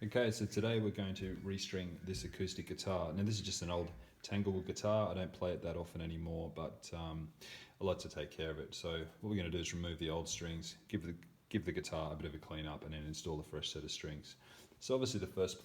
Okay, so today we're going to restring this acoustic guitar. Now this is just an old Tanglewood guitar. I don't play it that often anymore, but I like to take care of it. So what we're going to do is remove the old strings, give the guitar a bit of a clean up, and then install a fresh set of strings. So obviously the first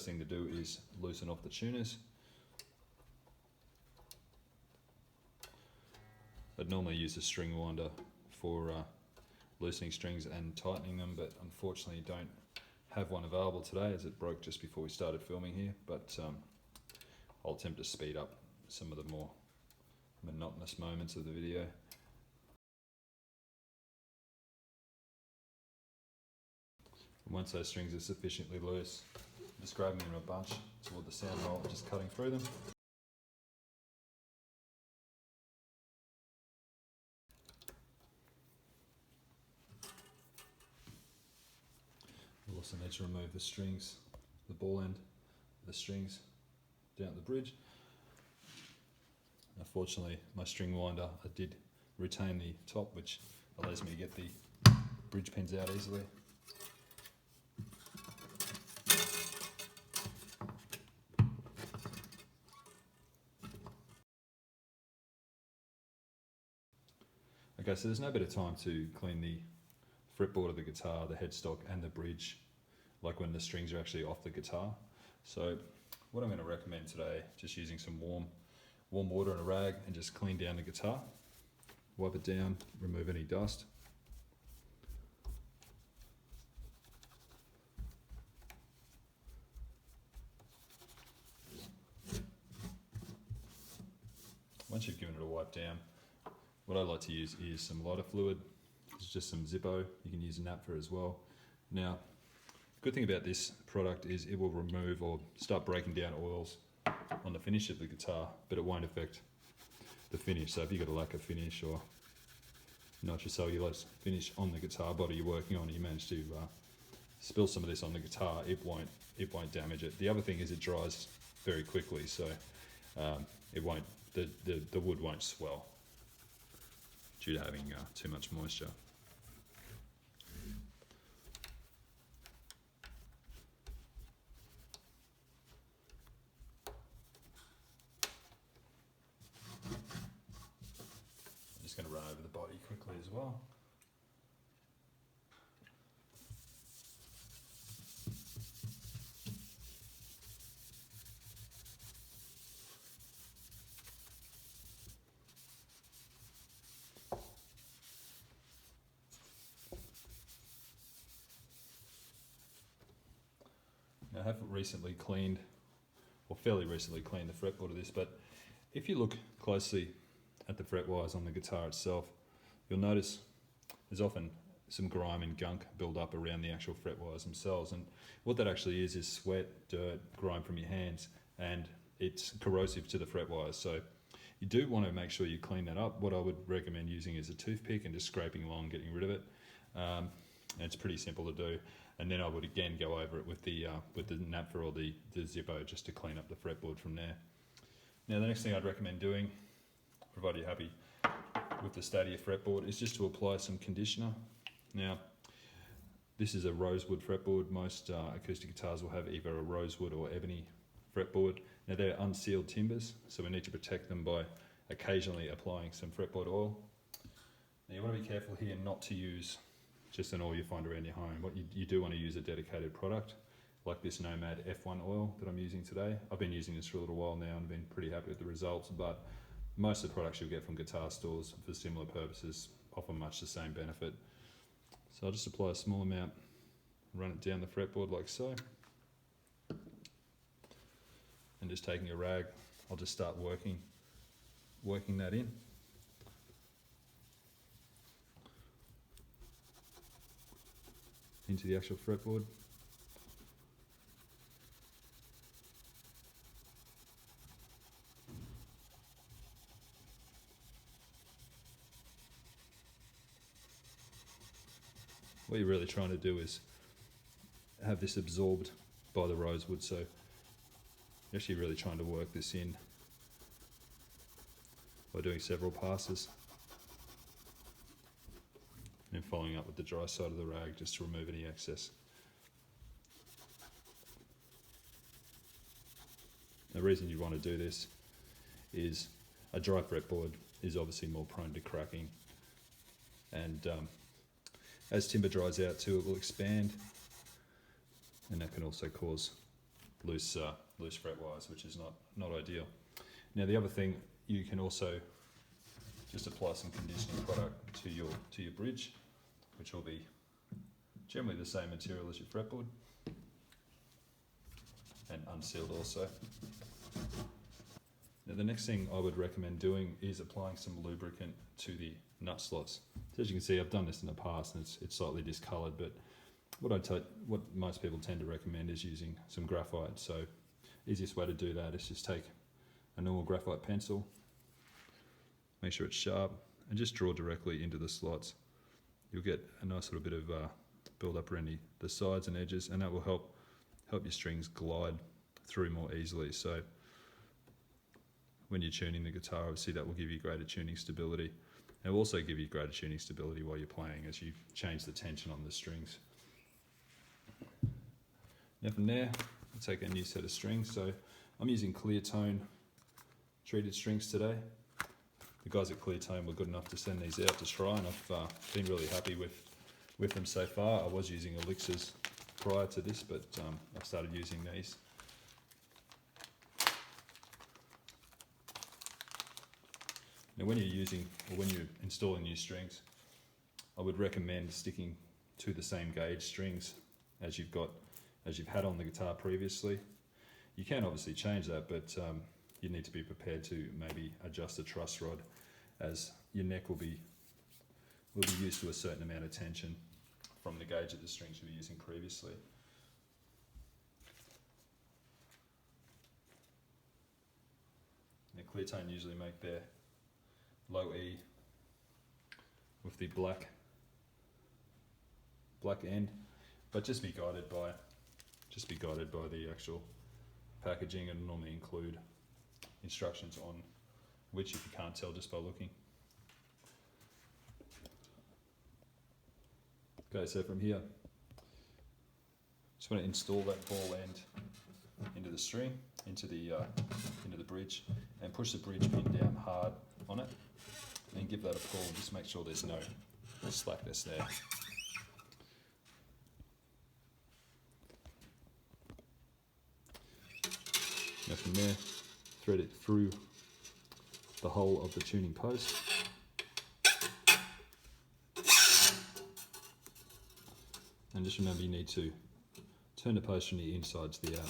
thing to do is loosen off the tuners. I'd normally use a string winder for loosening strings and tightening them, but unfortunately don't have one available today as it broke just before we started filming here, but I'll attempt to speed up some of the more monotonous moments of the video. And once those strings are sufficiently loose, just grab them in a bunch toward the sound hole and just cutting through them. We'll also need to remove the strings, the ball end of the strings down the bridge. Unfortunately, my string winder, I did retain the top, which allows me to get the bridge pins out easily. Okay, so there's no better time to clean the fretboard of the guitar, the headstock and the bridge, like when the strings are actually off the guitar. So what I'm going to recommend today, just using some warm water and a rag and just clean down the guitar, wipe it down, remove any dust. Once you've given it a wipe down, what I like to use is some lighter fluid. It's just some Zippo. You can use a naphtha as well. Now, the good thing about this product is it will remove or start breaking down oils on the finish of the guitar, but it won't affect the finish. So if you've got a lacquer finish or nitrocellulose finish on the guitar body you're working on, and you manage to spill some of this on the guitar, it won't damage it. The other thing is it dries very quickly, so the wood won't swell due to having too much moisture. I'm just going to run over the body quickly as well. Now, I have recently cleaned, or fairly recently cleaned the fretboard of this, but if you look closely at the fret wires on the guitar itself, you'll notice there's often some grime and gunk build up around the actual fret wires themselves, and what that actually is sweat, dirt, grime from your hands, and it's corrosive to the fret wires. So you do want to make sure you clean that up. What I would recommend using is a toothpick and just scraping along, getting rid of it. And it's pretty simple to do. And then I would again go over it with the naphtha or the Zippo just to clean up the fretboard from there. Now the next thing I'd recommend doing, provided you're happy with the state of your fretboard, is just to apply some conditioner. Now this is a rosewood fretboard. Most acoustic guitars will have either a rosewood or ebony fretboard. Now they're unsealed timbers, so we need to protect them by occasionally applying some fretboard oil. Now you want to be careful here not to use just an oil you find around your home. What you do want to use a dedicated product like this Nomad F1 oil that I'm using today. I've been using this for a little while now and been pretty happy with the results, but most of the products you'll get from guitar stores for similar purposes offer much the same benefit. So I'll just apply a small amount, run it down the fretboard like so, and just taking a rag, I'll just start working that in. Into the actual fretboard. What you're really trying to do is have this absorbed by the rosewood, so you're actually really trying to work this in by doing several passes. And then following up with the dry side of the rag just to remove any excess. the reason you want to do this is a dry fretboard is obviously more prone to cracking, and as timber dries out too, it will expand, and that can also cause loose fret wires, which is not ideal. Now the other thing, you can also just apply some conditioning product to your bridge, which will be generally the same material as your fretboard, and unsealed also. Now the next thing I would recommend doing is applying some lubricant to the nut slots. So as you can see, I've done this in the past and it's slightly discoloured, but what most people tend to recommend is using some graphite. So easiest way to do that is just take a normal graphite pencil, make sure it's sharp, and just draw directly into the slots. You'll get a nice little bit of build up around the sides and edges, and that will help your strings glide through more easily. So when you're tuning the guitar, obviously that will give you greater tuning stability. And it will also give you greater tuning stability while you're playing as you change the tension on the strings. Now from there, I'll take a new set of strings. So I'm using clear tone treated strings today. The guys at Clear Tone were good enough to send these out to try, and I've been really happy with them so far. I was using Elixirs prior to this, but I've started using these. Now when you're installing new strings, I would recommend sticking to the same gauge strings as you've had on the guitar previously. You can obviously change that, but you need to be prepared to maybe adjust the truss rod, as your neck will be used to a certain amount of tension from the gauge of the strings you were using previously. Now Clear Tone usually make their low E with the black end, but just be guided by the actual packaging, and normally include instructions on which, if you can't tell just by looking. Okay, so from here, just want to install that ball end into the string, into the bridge, and push the bridge pin down hard on it, and give that a pull, and just make sure there's no slackness there. Now from there, thread it through the hole of the tuning post. And just remember, you need to turn the post from the inside to the out.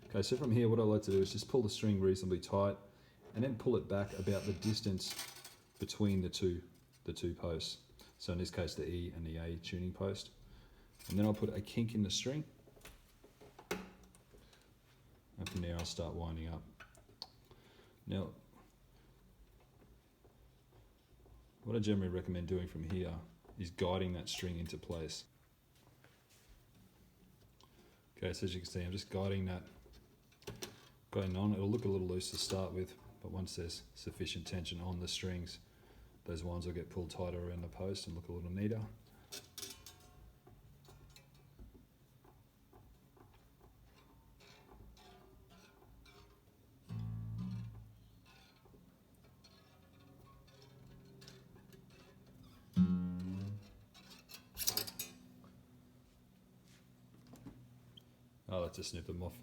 Okay, so from here, what I like to do is just pull the string reasonably tight, and then pull it back about the distance between the two posts. So in this case, the E and the A tuning post. And then I'll put a kink in the string. And from there, I'll start winding up. Now, what I generally recommend doing from here is guiding that string into place. Okay, so as you can see, I'm just guiding that, going on. It'll look a little loose to start with, but once there's sufficient tension on the strings, those winds will get pulled tighter around the post and look a little neater. I like to snip them off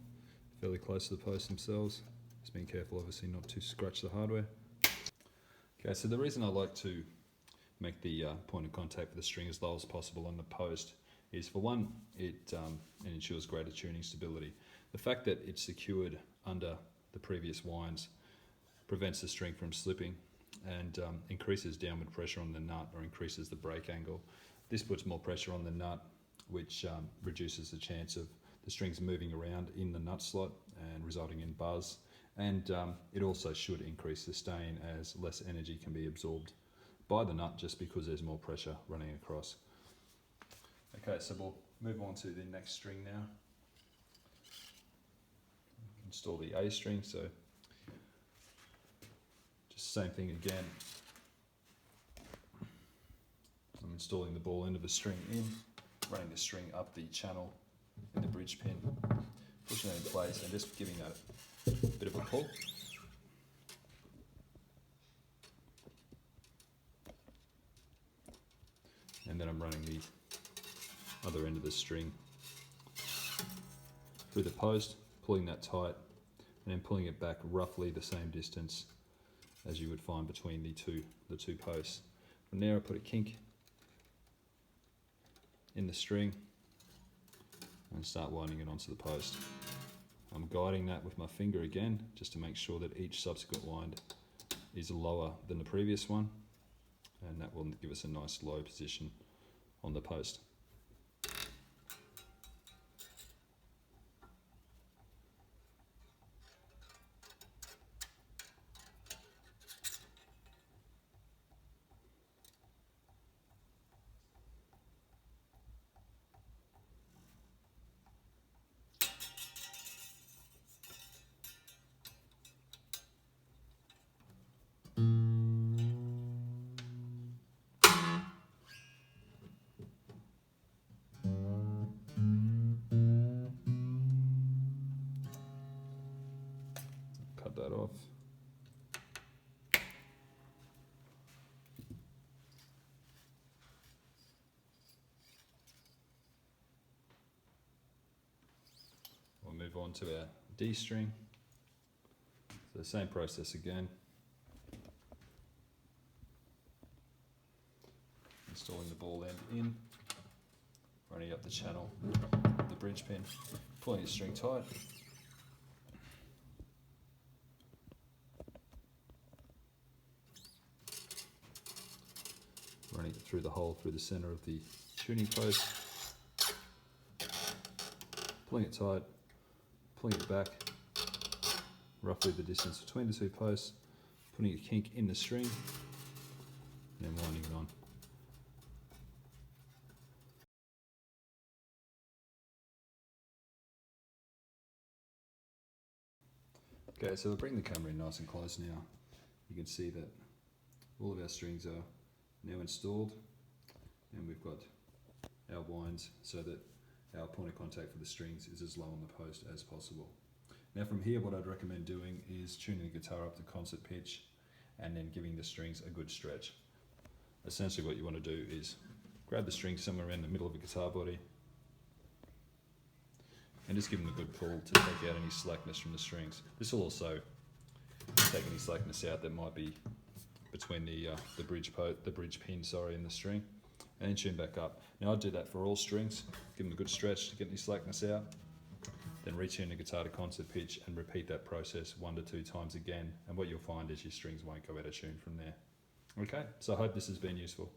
fairly close to the posts themselves. Just being careful, obviously, not to scratch the hardware. Okay, so the reason I like to make the point of contact for the string as low as possible on the post is, for one, it ensures greater tuning stability. The fact that it's secured under the previous winds prevents the string from slipping, and increases downward pressure on the nut, or increases the break angle. This puts more pressure on the nut, which reduces the chance of the strings moving around in the nut slot and resulting in buzz. And it also should increase sustain, as less energy can be absorbed by the nut just because there's more pressure running across. Okay, so we'll move on to the next string now. Install the A string, so just the same thing again. I'm installing the ball end of the string in, running the string up the channel in the bridge pin, pushing it in place, and just giving that bit of a pull. And then I'm running the other end of the string through the post, pulling that tight, and then pulling it back roughly the same distance as you would find between the two posts. From there I put a kink in the string and start winding it onto the post. I'm guiding that with my finger again, just to make sure that each subsequent wind is lower than the previous one, and that will give us a nice low position on the post. Cut that off. We'll move on to our D string. So the same process again. Installing the ball end in, running up the channel, the bridge pin, pulling the string tight. Running it through the hole through the center of the tuning post. Pulling it tight, pulling it back, roughly the distance between the two posts, putting a kink in the string, and then winding it on. Okay, so we'll bring the camera in nice and close now. You can see that all of our strings are now installed, and we've got our winds so that our point of contact for the strings is as low on the post as possible. Now from here, what I'd recommend doing is tuning the guitar up to concert pitch and then giving the strings a good stretch. Essentially what you want to do is grab the string somewhere in the middle of a guitar body and just give them a good pull to take out any slackness from the strings. This will also take any slackness out that might be between the bridge pin, and the string, and then tune back up. Now I do that for all strings, give them a good stretch to get any slackness out, then retune the guitar to concert pitch and repeat that process 1 to 2 times again, and what you'll find is your strings won't go out of tune from there. Okay, so I hope this has been useful.